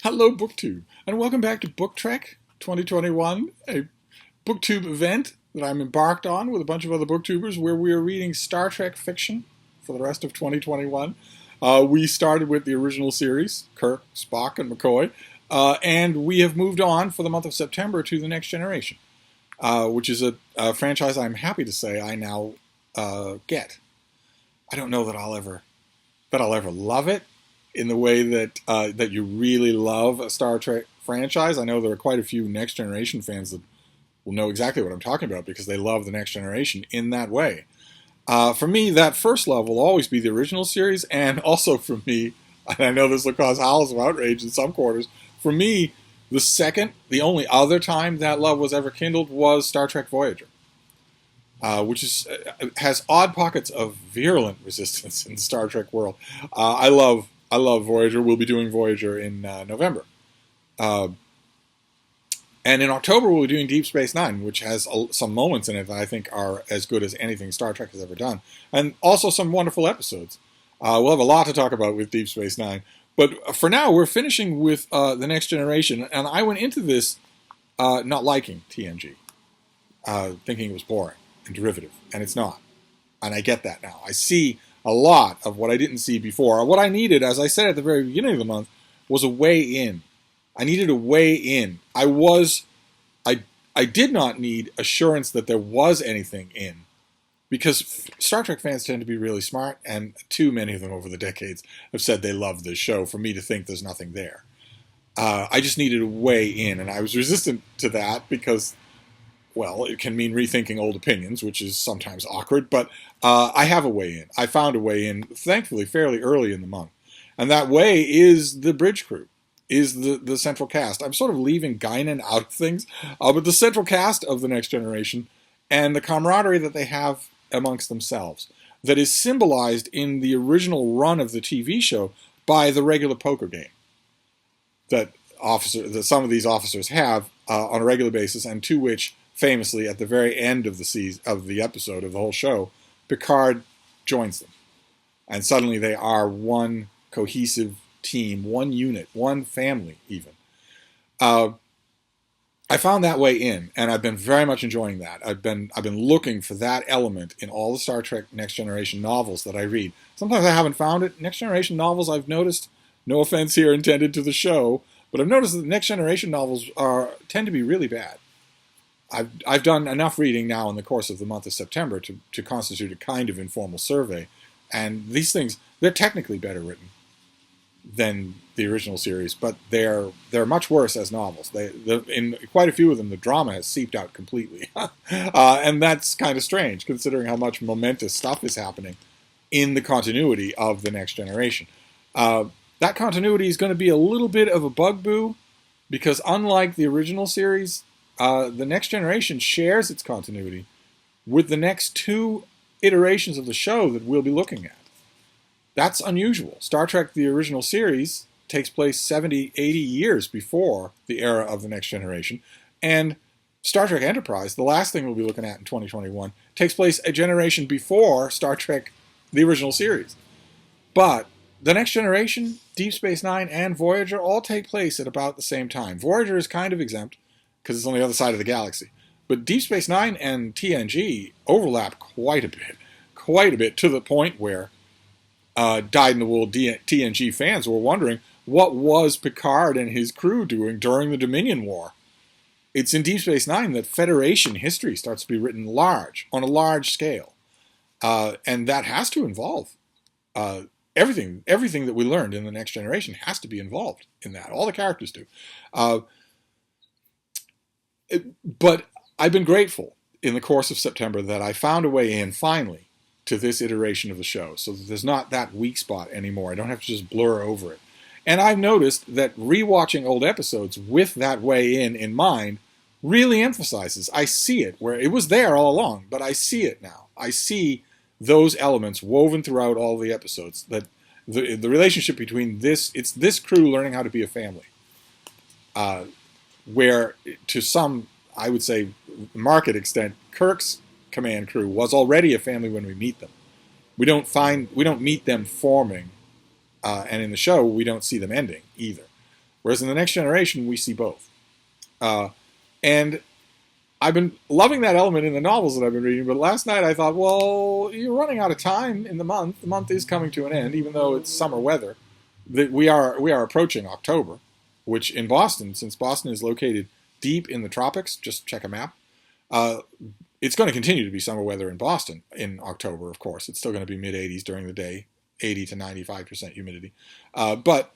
Hello, BookTube, and welcome back to Book Trek 2021, a BookTube event that I'm embarked on with a bunch of other BookTubers where we are reading Star Trek fiction for the rest of 2021. We started with the original series, Kirk, Spock, and McCoy, and we have moved on for the month of September to The Next Generation, which is a franchise I'm happy to say I now get. I don't know that I'll ever love it in the way that you really love a Star Trek franchise. I know there are quite a few Next Generation fans that will know exactly what I'm talking about because they love the Next Generation in that way. For me, that first love will always be the original series, and also for me, and I know this will cause howls of outrage in some quarters, for me, the only other time that love was ever kindled was Star Trek Voyager, which has odd pockets of virulent resistance in the Star Trek world. I love Voyager. We'll be doing Voyager in November. And in October, we'll be doing Deep Space Nine, which has some moments in it that I think are as good as anything Star Trek has ever done. And also some wonderful episodes. We'll have a lot to talk about with Deep Space Nine. But for now, we're finishing with The Next Generation. And I went into this not liking TNG, thinking it was boring and derivative. And it's not. And I get that now. I see a lot of what I didn't see before. What I needed, as I said at the very beginning of the month, was a way in. I needed a way in. I did not need assurance that there was anything in, because Star Trek fans tend to be really smart, and too many of them over the decades have said they love this show for me to think there's nothing there. I just needed a way in, and I was resistant to that because, well, it can mean rethinking old opinions, which is sometimes awkward, but I have a way in. I found a way in, thankfully, fairly early in the month. And that way is the bridge crew, is the central cast. I'm sort of leaving Guinan out of things, but the central cast of The Next Generation and the camaraderie that they have amongst themselves that is symbolized in the original run of the TV show by the regular poker game that some of these officers have on a regular basis, and to which, famously, at the very end of the episode of the whole show, Picard joins them. And suddenly they are one cohesive team, one unit, one family, even. I found that way in, and I've been very much enjoying that. I've been looking for that element in all the Star Trek Next Generation novels that I read. Sometimes I haven't found it. Next Generation novels, I've noticed, no offense here intended to the show, but I've noticed that the Next Generation novels tend to be really bad. I've done enough reading now in the course of the month of September to constitute a kind of informal survey, and these things, they're technically better written than the original series, but they're much worse as novels. In quite a few of them, the drama has seeped out completely, and that's kind of strange considering how much momentous stuff is happening in the continuity of The Next Generation. That continuity is going to be a little bit of a bugaboo because, unlike the original series, The Next Generation shares its continuity with the next two iterations of the show that we'll be looking at. That's unusual. Star Trek, the original series, takes place 70, 80 years before the era of The Next Generation. And Star Trek Enterprise, the last thing we'll be looking at in 2021, takes place a generation before Star Trek, the original series. But The Next Generation, Deep Space Nine, and Voyager all take place at about the same time. Voyager is kind of exempt because it's on the other side of the galaxy. But Deep Space Nine and TNG overlap quite a bit, to the point where dyed-in-the-wool TNG fans were wondering what was Picard and his crew doing during the Dominion War. It's in Deep Space Nine that Federation history starts to be written on a large scale. And that has to involve everything that we learned in The Next Generation has to be involved in that. All the characters do. But I've been grateful in the course of September that I found a way in, finally, to this iteration of the show, so that there's not that weak spot anymore. I don't have to just blur over it. And I've noticed that rewatching old episodes with that way in mind really emphasizes. I see it, where it was there all along, but I see it now. I see those elements woven throughout all the episodes, that the relationship between it's this crew learning how to be a family. Where, to some, I would say, marked extent, Kirk's command crew was already a family when we meet them. We don't meet them forming, and in the show we don't see them ending either. Whereas in the Next Generation, we see both. And I've been loving that element in the novels that I've been reading, but last night I thought, well, you're running out of time in the month. The month is coming to an end, even though it's summer weather. That we are approaching October, which in Boston, since Boston is located deep in the tropics, just check a map. It's going to continue to be summer weather in Boston in October, of course. It's still going to be mid-80s during the day, 80 to 95% humidity. But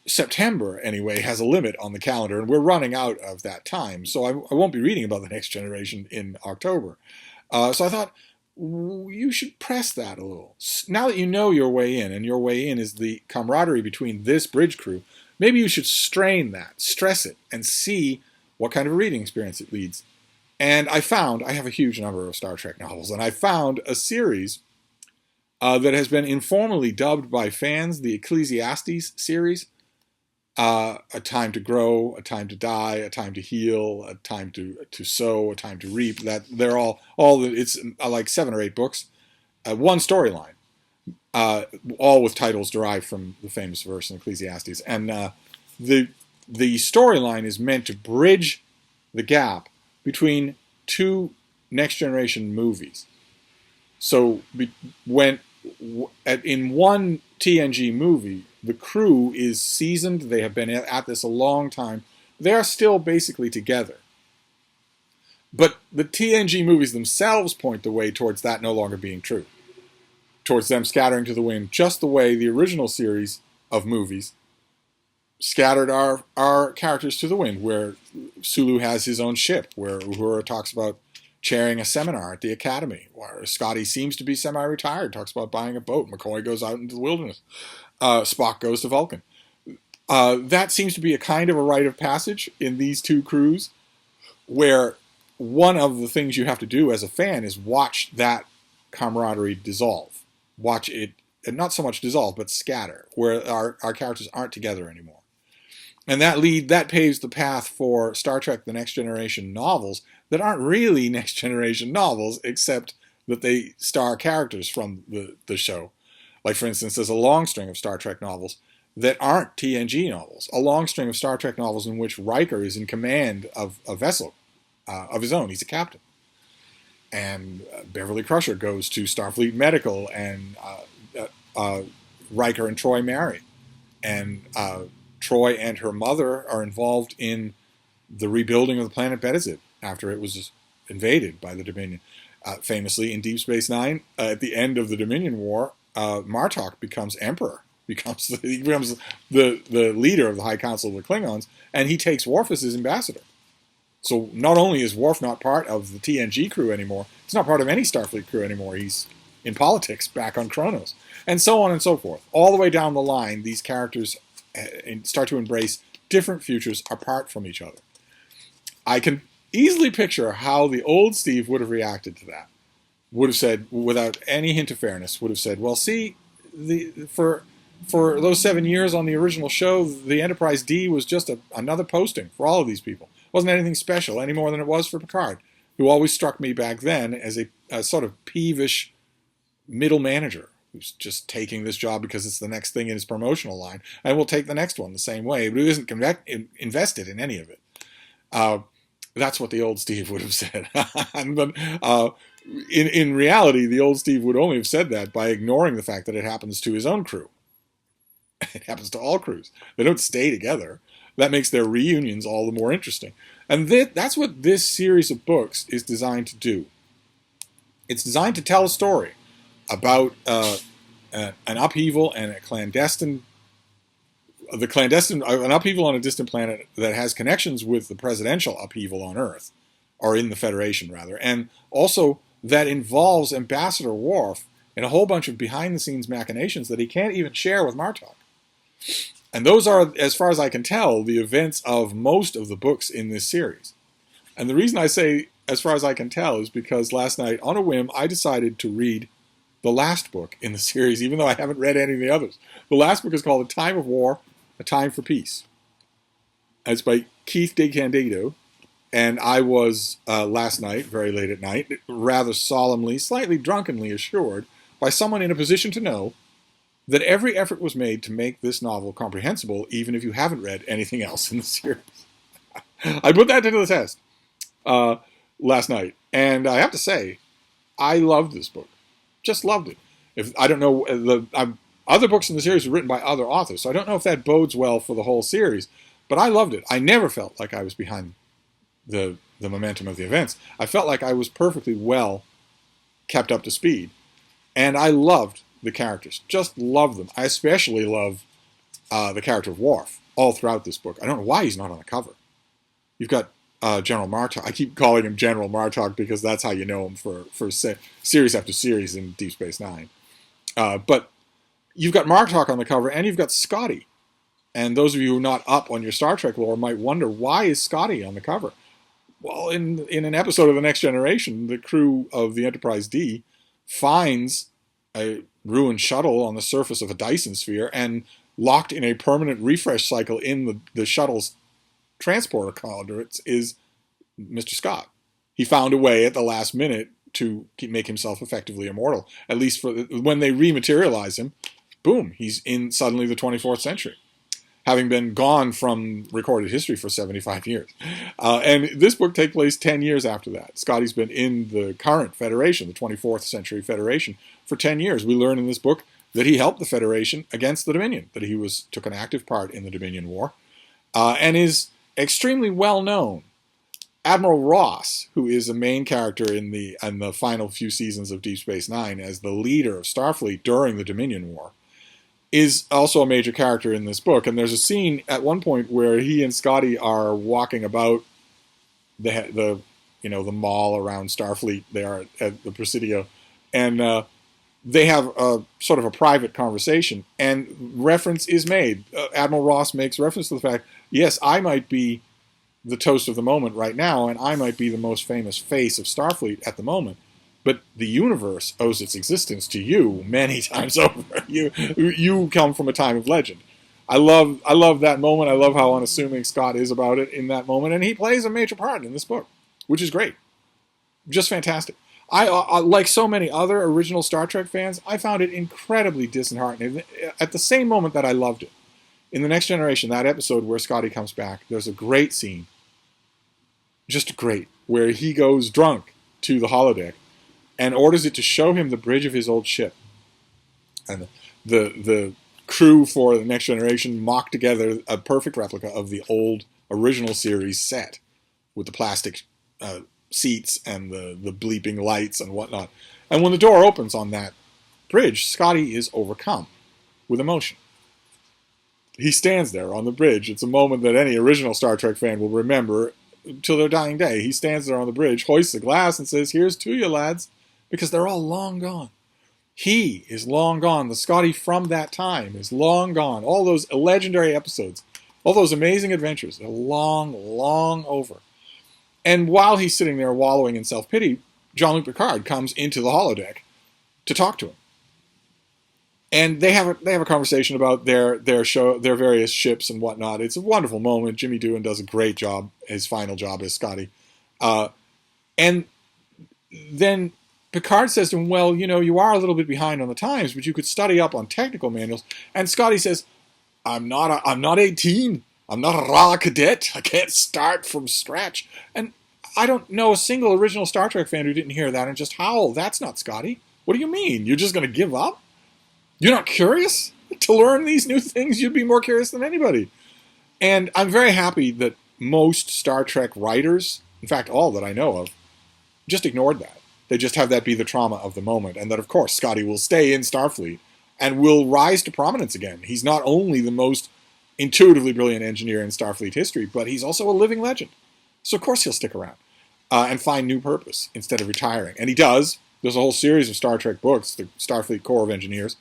September, anyway, has a limit on the calendar, and we're running out of that time. So I won't be reading about the Next Generation in October. So I thought, you should press that a little. Now that you know your way in, and your way in is the camaraderie between this bridge crew, maybe you should strain that, stress it, and see what kind of a reading experience it leads. And I have a huge number of Star Trek novels, and I found a series that has been informally dubbed by fans the Ecclesiastes series. A time to grow, a time to die, a time to heal, a time to sow, a time to reap. That they're all it's like 7 or 8 books, one storyline, all with titles derived from the famous verse in Ecclesiastes. And the storyline is meant to bridge the gap between 2 Next Generation movies. So when in one TNG movie, the crew is seasoned. They have been at this a long time. They are still basically together. But the TNG movies themselves point the way towards that no longer being true. Towards them scattering to the wind, just the way the original series of movies scattered our characters to the wind, where Sulu has his own ship, where Uhura talks about chairing a seminar at the academy, where Scotty seems to be semi-retired, talks about buying a boat. McCoy goes out into the wilderness. Spock goes to Vulcan. That seems to be a kind of a rite of passage in these 2 crews, where one of the things you have to do as a fan is watch that camaraderie dissolve. Watch it, and not so much dissolve, but scatter, where our characters aren't together anymore. And that paves the path for Star Trek The Next Generation novels that aren't really Next Generation novels, except that they star characters from the show. Like, for instance, there's a long string of Star Trek novels that aren't TNG novels. A long string of Star Trek novels in which Riker is in command of a vessel of his own. He's a captain. And Beverly Crusher goes to Starfleet Medical, and Riker and Troy marry. And Troy and her mother are involved in the rebuilding of the planet Betazid after it was invaded by the Dominion. Famously, in Deep Space Nine, at the end of the Dominion War, Martok becomes emperor, he becomes the leader of the High Council of the Klingons, and he takes Worf as his ambassador. So not only is Worf not part of the TNG crew anymore, he's not part of any Starfleet crew anymore. He's in politics back on Kronos, and so on and so forth. All the way down the line, these characters start to embrace different futures apart from each other. I can easily picture how the old Steve would have reacted to that. Would have said, without any hint of fairness, would have said, well, see, for those 7 years on the original show, the Enterprise D was just another posting for all of these people. It wasn't anything special any more than it was for Picard, who always struck me back then as a sort of peevish middle manager who's just taking this job because it's the next thing in his promotional line, and will take the next one the same way, but who isn't invested in any of it. That's what the old Steve would have said. But in reality, the old Steve would only have said that by ignoring the fact that it happens to his own crew. It happens to all crews. They don't stay together. That makes their reunions all the more interesting. And that's what this series of books is designed to do. It's designed to tell a story about an upheaval and an upheaval on a distant planet that has connections with the presidential upheaval on Earth, or in the Federation rather, and also that involves Ambassador Worf in a whole bunch of behind-the-scenes machinations that he can't even share with Martok. And those are, as far as I can tell, the events of most of the books in this series. And the reason I say, as far as I can tell, is because last night, on a whim, I decided to read the last book in the series, even though I haven't read any of the others. The last book is called A Time of War, A Time for Peace. It's by Keith DeCandido, and I was, last night, very late at night, rather solemnly, slightly drunkenly assured by someone in a position to know that every effort was made to make this novel comprehensible, even if you haven't read anything else in the series. I put that to the test last night, and I have to say, I loved this book. Just loved it. If I don't know, other books in the series were written by other authors, so I don't know if that bodes well for the whole series, but I loved it. I never felt like I was behind the momentum of the events. I felt like I was perfectly well kept up to speed, and I loved the characters. Just loved them. I especially love the character of Worf all throughout this book. I don't know why he's not on the cover. You've got General Martok. I keep calling him General Martok because that's how you know him for series after series in Deep Space Nine. But you've got Martok on the cover, and you've got Scotty. And those of you who are not up on your Star Trek lore might wonder, why is Scotty on the cover? Well, in an episode of The Next Generation, the crew of the Enterprise D finds a ruined shuttle on the surface of a Dyson sphere, and locked in a permanent refresh cycle in the shuttle's transporter conduits is Mr. Scott. He found a way at the last minute to make himself effectively immortal. At least for when they rematerialize him, boom, he's in suddenly the 24th century, having been gone from recorded history for 75 years. And this book takes place 10 years after that. Scotty's been in the current Federation, the 24th century Federation, for 10 years. We learn in this book that he helped the Federation against the Dominion, that he took an active part in the Dominion War, and is extremely well known. Admiral Ross, who is the main character in the final few seasons of Deep Space Nine as the leader of Starfleet during the Dominion War, is also a major character in this book. And there's a scene at one point where he and Scotty are walking about the mall around Starfleet. They are at the Presidio, and they have a sort of a private conversation, and reference is made. Admiral Ross makes reference to the fact, yes, I might be the toast of the moment right now, and I might be the most famous face of Starfleet at the moment, but the universe owes its existence to you many times over. You come from a time of legend. I love that moment. I love how unassuming Scott is about it in that moment, and he plays a major part in this book, which is great. Just fantastic. I like so many other original Star Trek fans, I found it incredibly disheartening. At the same moment that I loved it, in The Next Generation, that episode where Scotty comes back, there's a great scene, just great, where he goes drunk to the holodeck and orders it to show him the bridge of his old ship. And the crew for The Next Generation mocked together a perfect replica of the old original series set with the plastic seats and the bleeping lights and whatnot. And when the door opens on that bridge, Scotty is overcome with emotion. He stands there on the bridge. It's a moment that any original Star Trek fan will remember till their dying day. He stands there on the bridge, hoists a glass, and says, "Here's to you, lads," because they're all long gone. He is long gone. The Scotty from that time is long gone. All those legendary episodes, all those amazing adventures, are long, long over. And while he's sitting there wallowing in self-pity, Jean-Luc Picard comes into the holodeck to talk to him. And they have a conversation about their various ships and whatnot. It's a wonderful moment. Jimmy Doohan does a great job, his final job as Scotty. And then Picard says to him, "Well, you are a little bit behind on the times, but you could study up on technical manuals." And Scotty says, I'm not 18. I'm not a raw cadet. I can't start from scratch." And I don't know a single original Star Trek fan who didn't hear that and just howl. That's not Scotty. What do you mean? You're just going to give up? You're not curious to learn these new things? You'd be more curious than anybody. And I'm very happy that most Star Trek writers, in fact, all that I know of, just ignored that. They just have that be the trauma of the moment. And that, of course, Scotty will stay in Starfleet and will rise to prominence again. He's not only the most intuitively brilliant engineer in Starfleet history, but he's also a living legend. So, of course, he'll stick around and find new purpose instead of retiring. And he does. There's a whole series of Star Trek books, the Starfleet Corps of Engineers.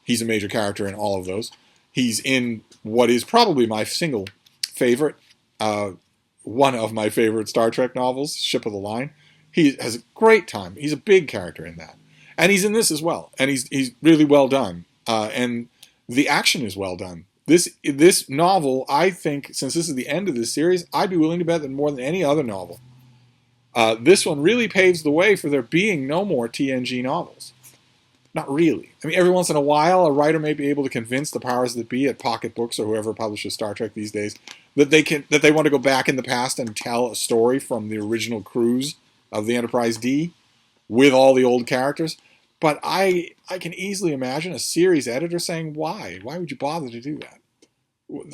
He's a major character in all of those. He's in what is probably my single favorite, one of my favorite Star Trek novels, Ship of the Line. He has a great time. He's a big character in that. And he's in this as well. And he's really well done. And the action is well done. This novel, I think, since this is the end of this series, I'd be willing to bet that more than any other novel, this one really paves the way for there being no more TNG novels. Not really. I mean, every once in a while, a writer may be able to convince the powers that be at Pocket Books or whoever publishes Star Trek these days that they want to go back in the past and tell a story from the original cruise of the Enterprise D with all the old characters. But I can easily imagine a series editor saying, why? Why would you bother to do that?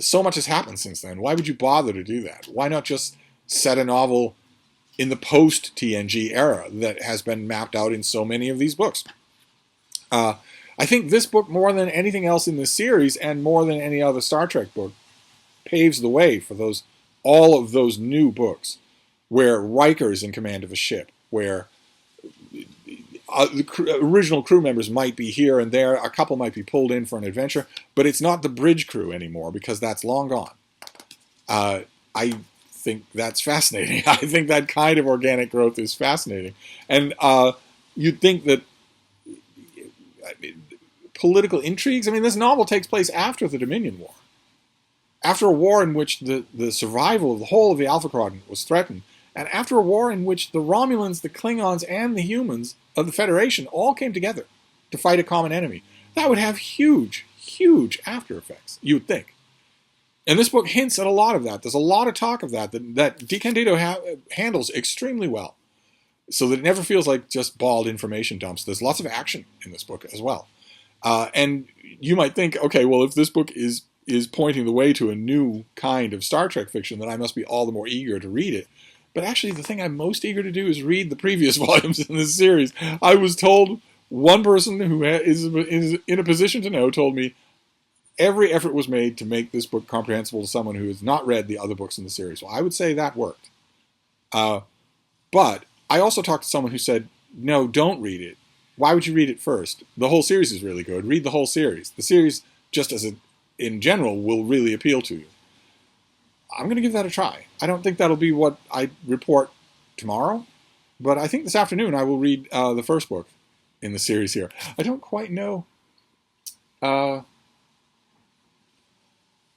So much has happened since then. Why would you bother to do that? Why not just set a novel in the post-TNG era that has been mapped out in so many of these books? I think this book, more than anything else in this series, and more than any other Star Trek book, paves the way for all of those new books, where Riker is in command of a ship, where the original crew members might be here and there, a couple might be pulled in for an adventure, but it's not the bridge crew anymore, because that's long gone. I think that's fascinating. I think that kind of organic growth is fascinating. And you'd think that political intrigues, I mean, this novel takes place after the Dominion War. After a war in which the survival of the whole of the Alpha Quadrant was threatened, and after a war in which the Romulans, the Klingons, and the humans of the Federation all came together to fight a common enemy, that would have huge, huge after effects, you would think. And this book hints at a lot of that. There's a lot of talk of that DeCandido handles extremely well, so that it never feels like just bald information dumps. There's lots of action in this book as well. And you might think, okay, well, if this book is pointing the way to a new kind of Star Trek fiction, then I must be all the more eager to read it. But actually, the thing I'm most eager to do is read the previous volumes in this series. I was told, one person who is in a position to know told me, every effort was made to make this book comprehensible to someone who has not read the other books in the series. Well, I would say that worked. But I also talked to someone who said, no, don't read it. Why would you read it first? The whole series is really good. Read the whole series. The series, just in general, will really appeal to you. I'm going to give that a try. I don't think that'll be what I report tomorrow, but I think this afternoon I will read the first book in the series here. I don't quite know. I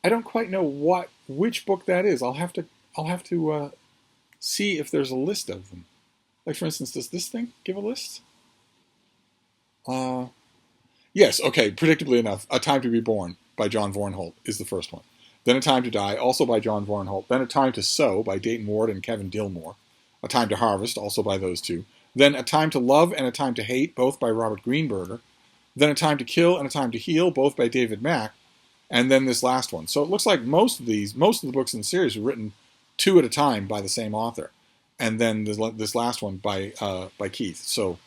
don't quite know which book that is. I'll have to see if there's a list of them. Like, for instance, does this thing give a list? Yes, okay, predictably enough, A Time to Be Born by John Vornholt is the first one. Then A Time to Die, also by John Vornholt. Then A Time to Sow by Dayton Ward and Kevin Dillmore. A Time to Harvest, also by those two. Then A Time to Love and A Time to Hate, both by Robert Greenberger. Then A Time to Kill and A Time to Heal, both by David Mack. And then this last one. So it looks like most of the books in the series were written two at a time by the same author. And then this last one by Keith. So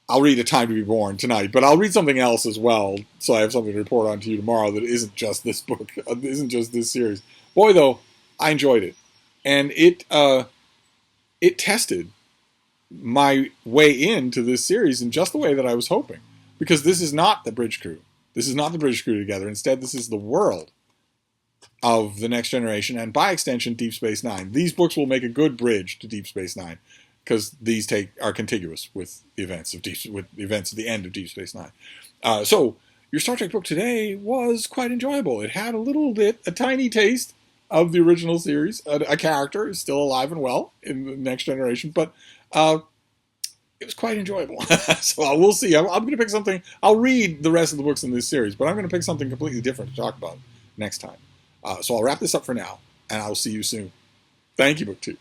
I'll read A Time to Be Born tonight, but I'll read something else as well, so I have something to report on to you tomorrow that isn't just this book, isn't just this series. Boy, though, I enjoyed it. And it tested my way into this series in just the way that I was hoping. Because this is not the bridge crew. This is not the bridge crew together. Instead, this is the world of The Next Generation, and by extension, Deep Space Nine. These books will make a good bridge to Deep Space Nine, because these are contiguous with the events of the end of Deep Space Nine. So your Star Trek book today was quite enjoyable. It had a tiny taste of the original series. A character is still alive and well in The Next Generation, but it was quite enjoyable. So we'll see. I'm going to pick something. I'll read the rest of the books in this series, but I'm going to pick something completely different to talk about next time. So I'll wrap this up for now, and I'll see you soon. Thank you, BookTube.